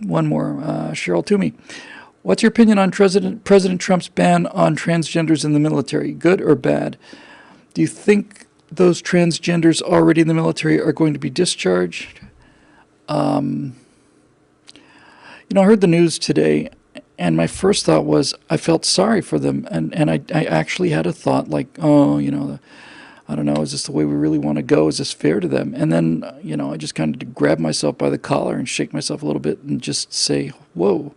One more. Cheryl Toomey. What's your opinion on President Trump's ban on transgenders in the military? Good or bad? Do you think those transgenders already in the military are going to be discharged? You know, I heard the news today, and my first thought was I felt sorry for them. And I actually had a thought like, oh, you know, I don't know, is this the way we really want to go? Is this fair to them? And then, you know, I just kind of grab myself by the collar and shake myself a little bit and just say, whoa.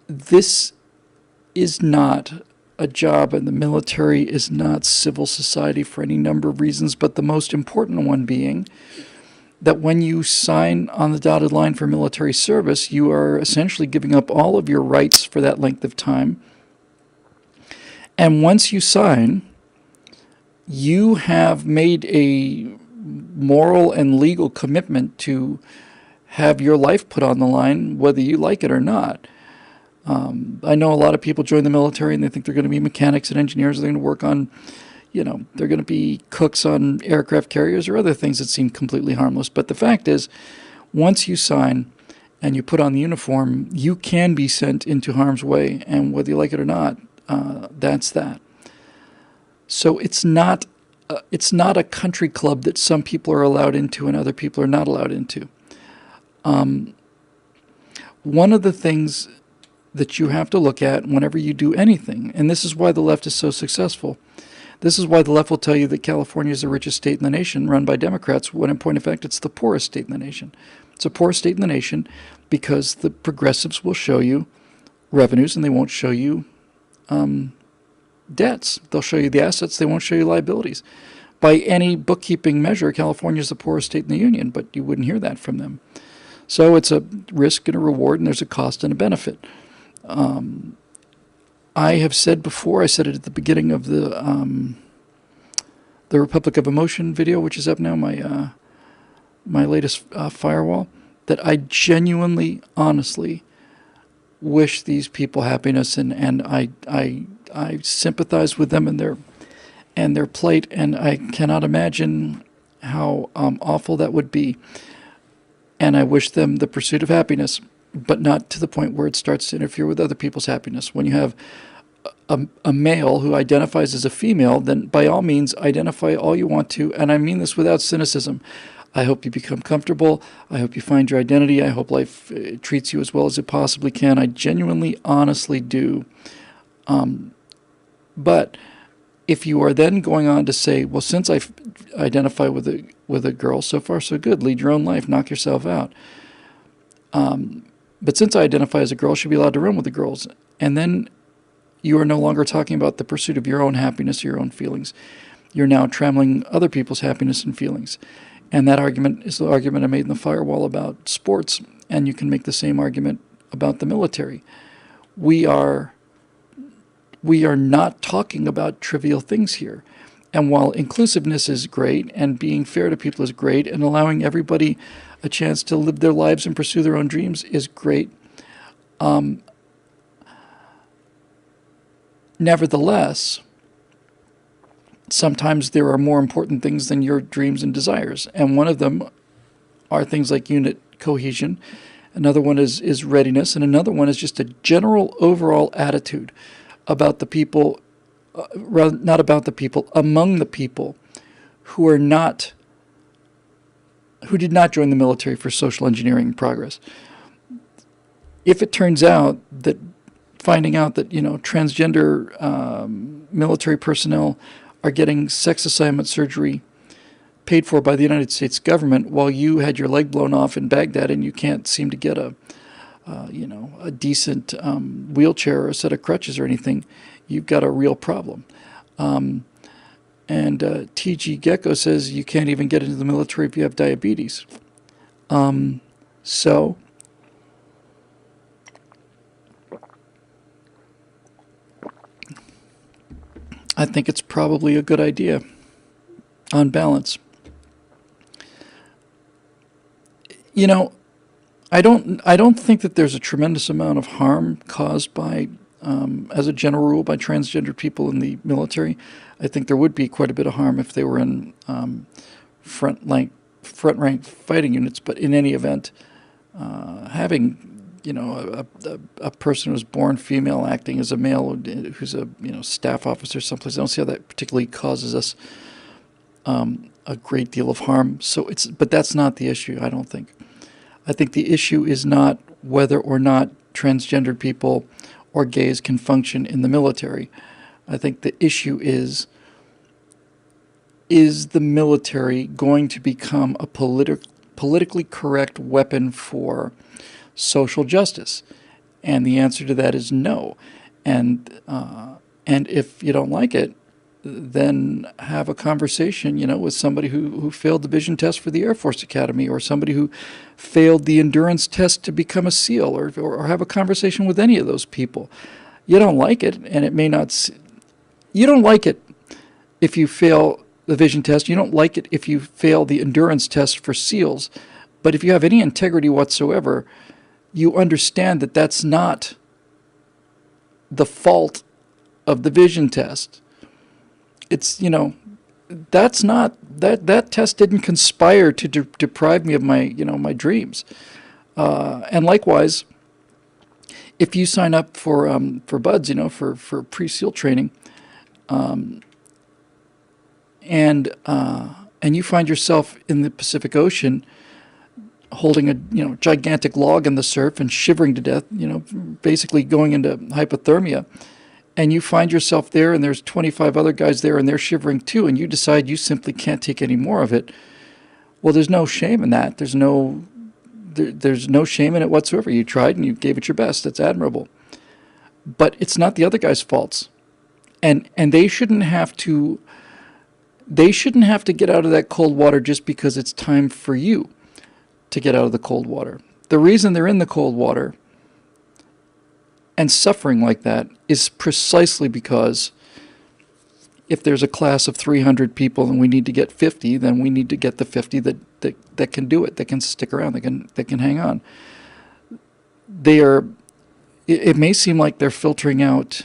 This is not a job, and the military is not civil society for any number of reasons, but the most important one being that when you sign on the dotted line for military service, you are essentially giving up all of your rights for that length of time. And once you sign, you have made a moral and legal commitment to have your life put on the line, whether you like it or not. I know a lot of people join the military and they think they're going to be mechanics and engineers. They're going to work on, you know, they're going to be cooks on aircraft carriers or other things that seem completely harmless. But the fact is, once you sign and you put on the uniform, you can be sent into harm's way. And whether you like it or not, that's that. So it's not a country club that some people are allowed into and other people are not allowed into. One of the things that you have to look at whenever you do anything, and this is why the left is so successful. This is why the left will tell you that California is the richest state in the nation run by Democrats, when in point of fact it's the poorest state in the nation. It's a poor state in the nation because the progressives will show you revenues and they won't show you debts. They'll show you the assets, they won't show you liabilities. By any bookkeeping measure, California is the poorest state in the union, but you wouldn't hear that from them. So it's a risk and a reward, and there's a cost and a benefit. I have said before, I said it at the beginning of the Republic of Emotion video, which is up now, my latest firewall, that I genuinely, honestly wish these people happiness, and I sympathize with them and their plight, and I cannot imagine how awful that would be. And I wish them the pursuit of happiness, but not to the point where it starts to interfere with other people's happiness. When you have a male who identifies as a female, then by all means identify all you want to, and I mean this without cynicism. I hope you become comfortable. I hope you find your identity. I hope life treats you as well as it possibly can. I genuinely, honestly do. But if you are then going on to say, well, since I identify with a girl, so far so good, lead your own life, knock yourself out. But since I identify as a girl, I should be allowed to run with the girls. And then you are no longer talking about the pursuit of your own happiness, your own feelings. You're now trammeling other people's happiness and feelings. And that argument is the argument I made in the firewall about sports. And you can make the same argument about the military. We are not talking about trivial things here. And while inclusiveness is great and being fair to people is great and allowing everybody a chance to live their lives and pursue their own dreams is great, nevertheless, sometimes there are more important things than your dreams and desires. And one of them are things like unit cohesion. Another one is readiness. And another one is just a general overall attitude about the people, not about the people, among the people who are not, who did not join the military for social engineering progress. If it turns out that, finding out that, you know, transgender military personnel are getting sex assignment surgery paid for by the United States government while you had your leg blown off in Baghdad and you can't seem to get a decent wheelchair or a set of crutches or anything, you've got a real problem. And TG Gecko says you can't even get into the military if you have diabetes. So I think it's probably a good idea on balance. You know, I don't think that there's a tremendous amount of harm caused by, as a general rule, by transgender people in the military. I think there would be quite a bit of harm if they were in front front-rank fighting units, but in any event, having, a person who's born female acting as a male who's a, staff officer someplace, I don't see how that particularly causes us a great deal of harm. But that's not the issue, I don't think. I think the issue is not whether or not transgender people or gays can function in the military. I think the issue is the military going to become a politically correct weapon for social justice? And the answer to that is no. And if you don't like it, then have a conversation, with somebody who failed the vision test for the Air Force Academy, or somebody who failed the endurance test to become a SEAL, or have a conversation with any of those people. You don't like it, and it may not. You don't like it if you fail the vision test. You don't like it if you fail the endurance test for SEALs. But if you have any integrity whatsoever, you understand that that's not the fault of the vision test. It's, that's not, that test didn't conspire to deprive me of my, my dreams. And likewise, if you sign up for BUDS, for pre-SEAL training, and you find yourself in the Pacific Ocean holding a, gigantic log in the surf and shivering to death, basically going into hypothermia, and you find yourself there and there's 25 other guys there and they're shivering too, and you decide you simply can't take any more of it, well, there's no shame in that. There's no shame in it whatsoever. You tried and you gave it your best. That's admirable. But it's not the other guy's faults. And they shouldn't have to get out of that cold water just because it's time for you to get out of the cold water. The reason they're in the cold water and suffering like that is precisely because if there's a class of 300 people and we need to get 50, then we need to get the 50 that can do it, that can stick around, that can hang on. It may seem like they're filtering out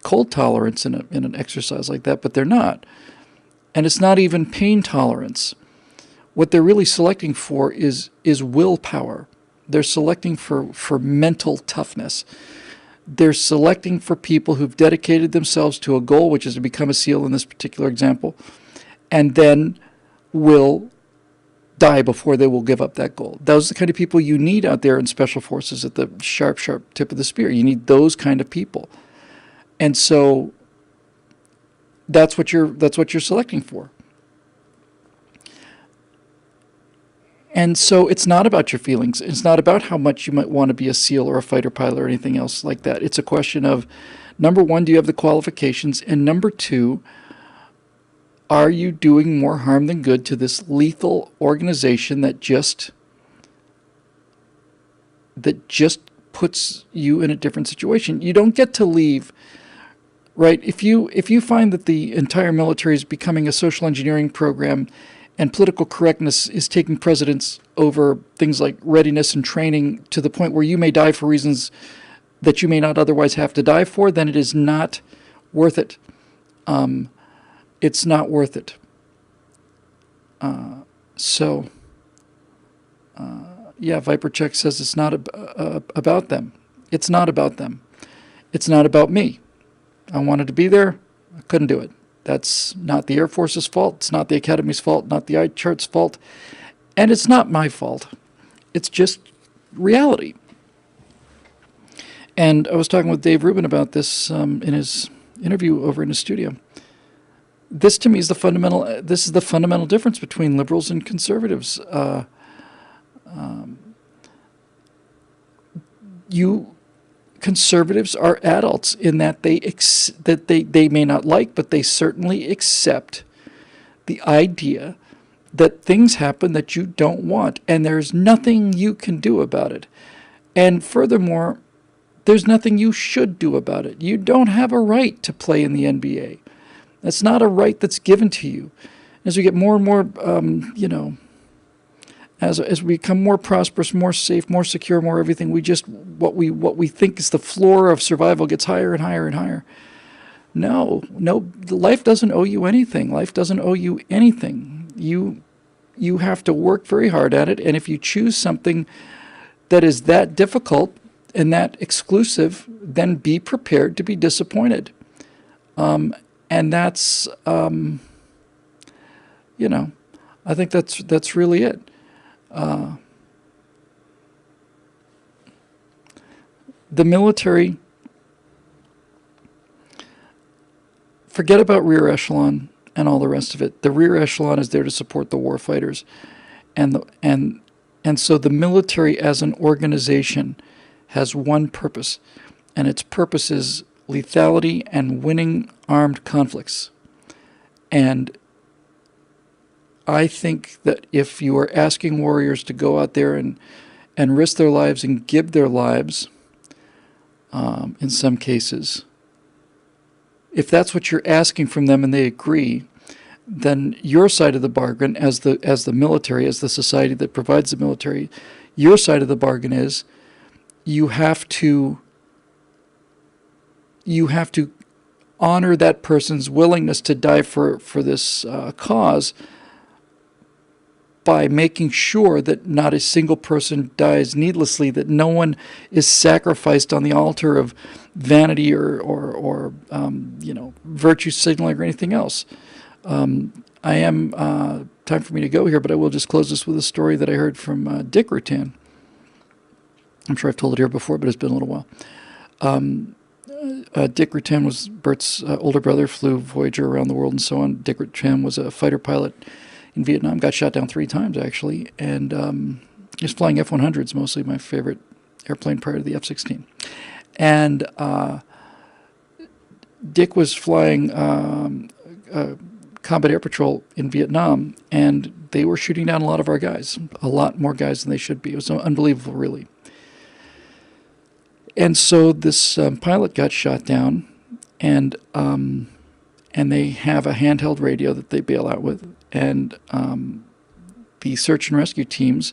cold tolerance in an exercise like that, but they're not. And it's not even pain tolerance. What they're really selecting for is willpower. They're selecting for mental toughness. They're selecting for people who've dedicated themselves to a goal, which is to become a SEAL in this particular example, and then will die before they will give up that goal. Those are the kind of people you need out there in special forces at the sharp tip of the spear. You need those kind of people. And so that's what you're selecting for. And so it's not about your feelings. It's not about how much you might want to be a SEAL or a fighter pilot or anything else like that. It's a question of, number one, do you have the qualifications? And number two, are you doing more harm than good to this lethal organization that just puts you in a different situation? You don't get to leave, right? If you find that the entire military is becoming a social engineering program and political correctness is taking precedence over things like readiness and training to the point where you may die for reasons that you may not otherwise have to die for, then it is not worth it. It's not worth it. Vipercheck says it's not about them. It's not about them. It's not about me. I wanted to be there. I couldn't do it. That's not the Air Force's fault. It's not the Academy's fault, not the iChart's fault. And it's not my fault. It's just reality. And I was talking with Dave Rubin about this in his interview over in his studio. This to me is the fundamental difference between liberals and conservatives. Conservatives are adults in that they may not like, but they certainly accept the idea that things happen that you don't want, and there's nothing you can do about it. And furthermore, there's nothing you should do about it. You don't have a right to play in the NBA. That's not a right that's given to you. As we get more and more, as we become more prosperous, more safe, more secure, more everything, what we think is the floor of survival gets higher and higher and higher. No, life doesn't owe you anything. Life doesn't owe you anything. You you have to work very hard at it. And if you choose something that is that difficult and that exclusive, then be prepared to be disappointed. And that's, you know, I think that's really it. The military, forget about rear echelon and all the rest of it. The rear echelon is there to support the warfighters, and so the military as an organization has one purpose, and its purpose is lethality and winning armed conflicts. And I think that if you are asking warriors to go out there and risk their lives and give their lives, in some cases, if that's what you're asking from them and they agree, then your side of the bargain as the military, as the society that provides the military, your side of the bargain is you have to honor that person's willingness to die for this cause by making sure that not a single person dies needlessly, that no one is sacrificed on the altar of vanity or virtue signaling or anything else. I am time for me to go here, but I will just close this with a story that I heard from Dick Rutan. I'm sure I've told it here before, but it's been a little while. Dick Rutan was Bert's older brother, flew Voyager around the world and so on. Dick Rutan was a fighter pilot in Vietnam, got shot down 3 times actually, and he was flying F-100s, mostly my favorite airplane prior to the F-16. And Dick was flying combat air patrol in Vietnam, and they were shooting down a lot of our guys, a lot more guys than they should be. It was unbelievable, really. And so this pilot got shot down, and they have a handheld radio that they bail out with, and the search and rescue teams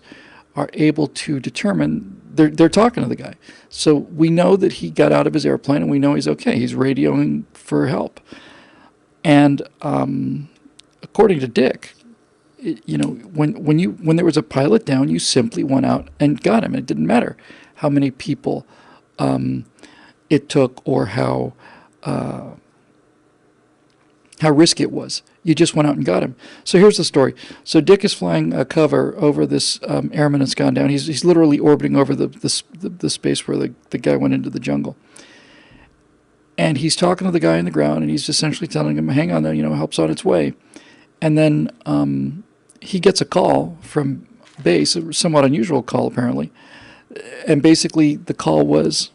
are able to determine, they're talking to the guy. So we know that he got out of his airplane, and we know he's okay. He's radioing for help. And according to Dick, when there was a pilot down, you simply went out and got him. It didn't matter how many people it took or how risky it was. You just went out and got him. So here's the story. So Dick is flying a cover over this airman that's gone down. He's literally orbiting over the space where the guy went into the jungle. And he's talking to the guy on the ground, and he's essentially telling him, hang on there, help's on its way. And then he gets a call from base, a somewhat unusual call apparently. And basically the call was,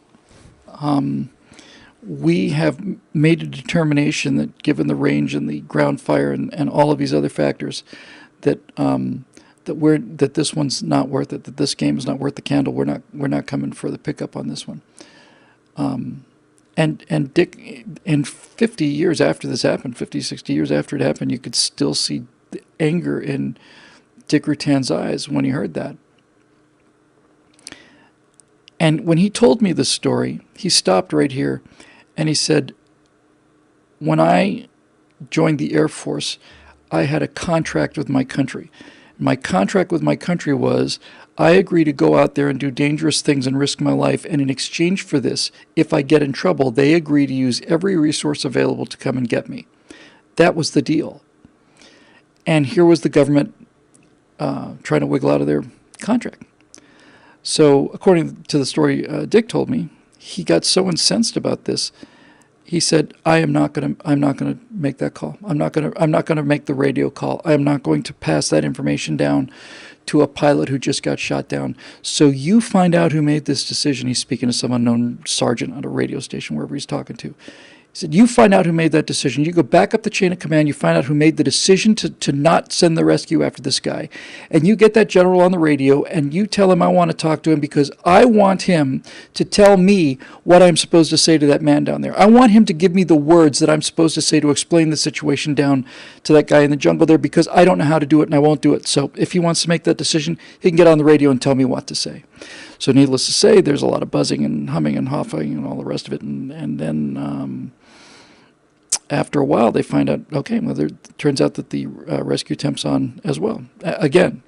we have made a determination that given the range and the ground fire and all of these other factors, that this one's not worth it, that this game is not worth the candle. We're not coming for the pickup on this one. And Dick, in 50 years after this happened, 50, 60 years after it happened, you could still see the anger in Dick Rutan's eyes when he heard that. And when he told me this story, he stopped right here and he said, when I joined the Air Force, I had a contract with my country. My contract with my country was, I agree to go out there and do dangerous things and risk my life, and in exchange for this, if I get in trouble, they agree to use every resource available to come and get me. That was the deal. And here was the government trying to wiggle out of their contract. So according to the story Dick told me, he got so incensed about this, he said, I'm not going to make that call. I'm not going to make the radio call. I am not going to pass that information down to a pilot who just got shot down. So you find out who made this decision. He's speaking to some unknown sergeant on a radio station, wherever he's talking to. He said, you find out who made that decision. You go back up the chain of command. You find out who made the decision to not send the rescue after this guy. And you get that general on the radio, and you tell him I want to talk to him because I want him to tell me what I'm supposed to say to that man down there. I want him to give me the words that I'm supposed to say to explain the situation down to that guy in the jungle there, because I don't know how to do it and I won't do it. So if he wants to make that decision, he can get on the radio and tell me what to say. So needless to say, there's a lot of buzzing and humming and huffing and all the rest of it. And then after a while, they find out, okay, well, it turns out that the rescue temp's on as well. Again,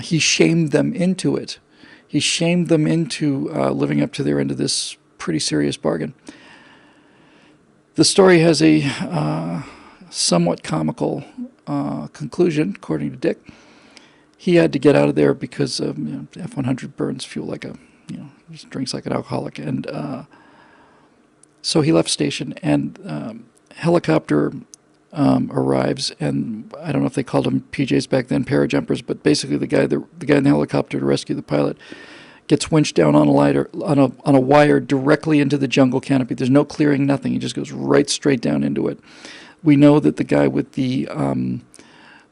he shamed them into it. He shamed them into living up to their end of this pretty serious bargain. The story has a somewhat comical conclusion, according to Dick. He had to get out of there because F-100 burns fuel like a, just drinks like an alcoholic, and so he left station, and helicopter arrives, and I don't know if they called them PJs back then, parajumpers, but basically the guy in the helicopter to rescue the pilot gets winched down on a wire directly into the jungle canopy. There's no clearing, nothing. He just goes right straight down into it. We know that the guy with the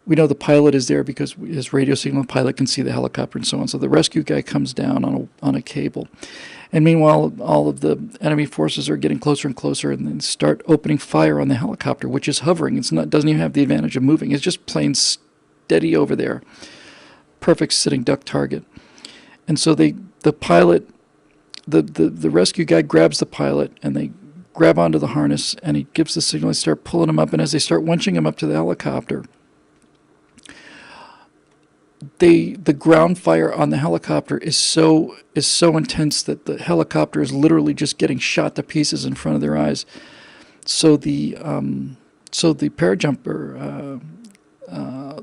we know the pilot is there because his radio signal, the pilot can see the helicopter and so on. So the rescue guy comes down on a cable. And meanwhile, all of the enemy forces are getting closer and closer, and then start opening fire on the helicopter, which is hovering. Doesn't even have the advantage of moving. It's just plain steady over there. Perfect sitting duck target. And so the pilot, the rescue guy grabs the pilot, and they grab onto the harness, and he gives the signal. They start pulling him up, and as they start winching him up to the helicopter, the ground fire on the helicopter is so intense that the helicopter is literally just getting shot to pieces in front of their eyes. So the parajumper,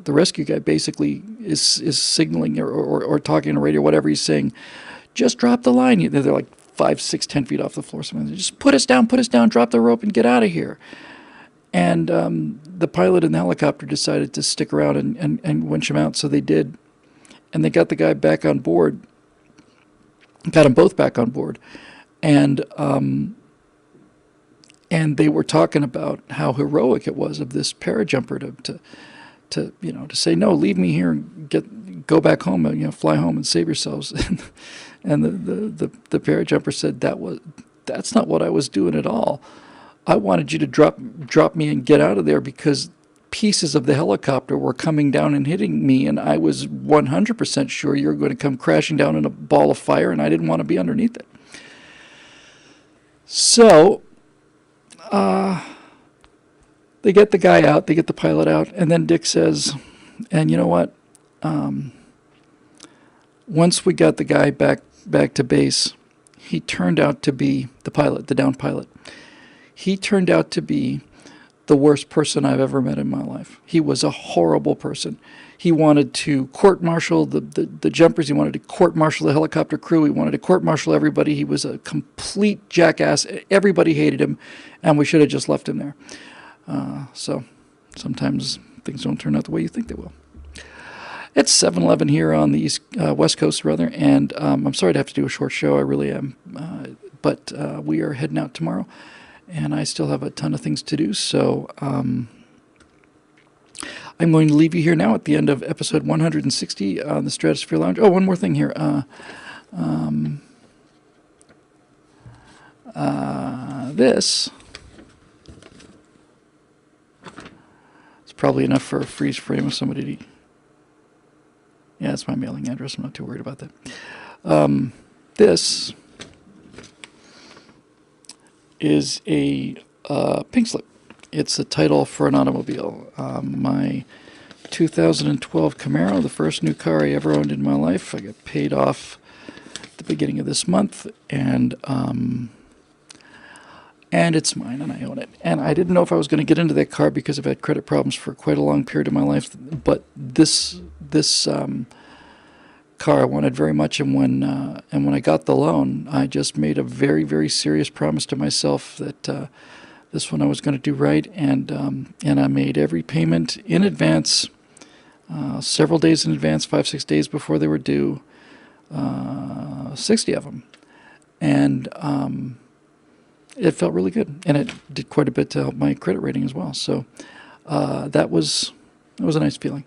the rescue guy, basically is signaling or talking on the radio, whatever he's saying, just drop the line. They're like 5, 6, 10 feet off the floor. Something. Just put us down, drop the rope, and get out of here. And the pilot in the helicopter decided to stick around and winch him out, so they did. And they got the guy back on board, got them both back on board. And they were talking about how heroic it was of this parajumper to say, no, leave me here and go back home, and fly home and save yourselves. And the parajumper said, that's not what I was doing at all. I wanted you to drop me and get out of there because pieces of the helicopter were coming down and hitting me, and I was 100% sure you were going to come crashing down in a ball of fire, and I didn't want to be underneath it. So they get the guy out, they get the pilot out, and then Dick says, and you know what? Once we got the guy back to base, he turned out to be the pilot, the downed pilot. He turned out to be the worst person I've ever met in my life. He was a horrible person. He wanted to court-martial the jumpers. He wanted to court-martial the helicopter crew. He wanted to court-martial everybody. He was a complete jackass. Everybody hated him, and we should have just left him there. So sometimes things don't turn out the way you think they will. It's 7:11 here on the West Coast, rather, and I'm sorry to have to do a short show. I really am. But we are heading out tomorrow, and I still have a ton of things to do, so I'm going to leave you here now at the end of episode 160 on the Stratosphere Lounge. Oh, one more thing here. This is probably enough for a freeze frame of somebody to... Yeah, that's my mailing address. I'm not too worried about that. This is a pink slip. It's a title for an automobile. My 2012 Camaro, the first new car I ever owned in my life. I got paid off at the beginning of this month, and it's mine, and I own it. And I didn't know if I was going to get into that car because I've had credit problems for quite a long period of my life. But this car I wanted very much, and when I got the loan, I just made a very, very serious promise to myself that this one I was going to do right, and I made every payment in advance, several days in advance, 5-6 days before they were due, 60 of them, and it felt really good, and it did quite a bit to help my credit rating as well. So that was a nice feeling.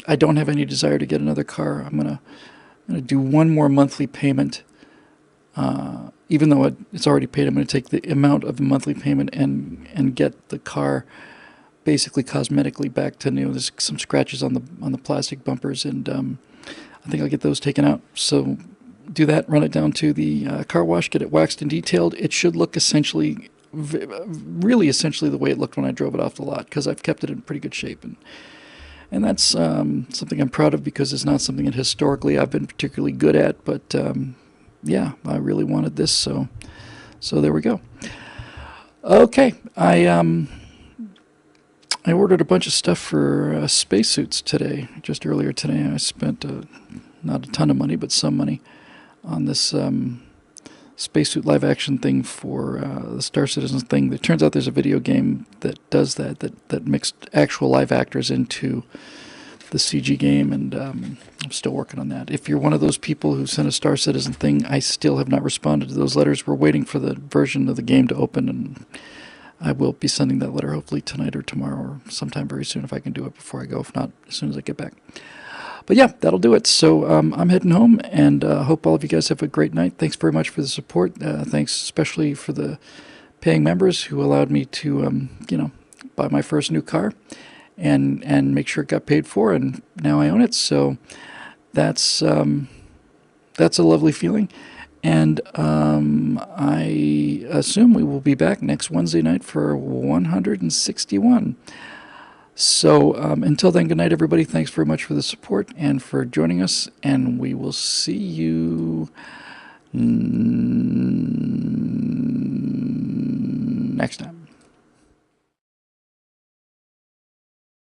I don't have any desire to get another car. I'm gonna do one more monthly payment. Even though it's already paid, I'm going to take the amount of the monthly payment and get the car basically cosmetically back to new. There's some scratches on the plastic bumpers, and I think I'll get those taken out. So do that, run it down to the car wash, get it waxed and detailed. It should look essentially really essentially the way it looked when I drove it off the lot, because I've kept it in pretty good shape. And that's something I'm proud of, because it's not something that historically I've been particularly good at. But yeah, I really wanted this, so there we go. Okay, I ordered a bunch of stuff for spacesuits today. Just earlier today, I spent not a ton of money, but some money on this spacesuit live-action thing for the Star Citizen thing. It turns out there's a video game that does that mixed actual live actors into the CG game, and I'm still working on that. If you're one of those people who sent a Star Citizen thing, I still have not responded to those letters. We're waiting for the version of the game to open, and I will be sending that letter hopefully tonight or tomorrow or sometime very soon if I can do it before I go. If not, as soon as I get back. But yeah, that'll do it. So I'm heading home, and hope all of you guys have a great night. Thanks very much for the support. Thanks especially for the paying members who allowed me to, buy my first new car and make sure it got paid for, and now I own it. So that's a lovely feeling. And I assume we will be back next Wednesday night for 161. So until then, good night, everybody. Thanks very much for the support and for joining us, and we will see you next time.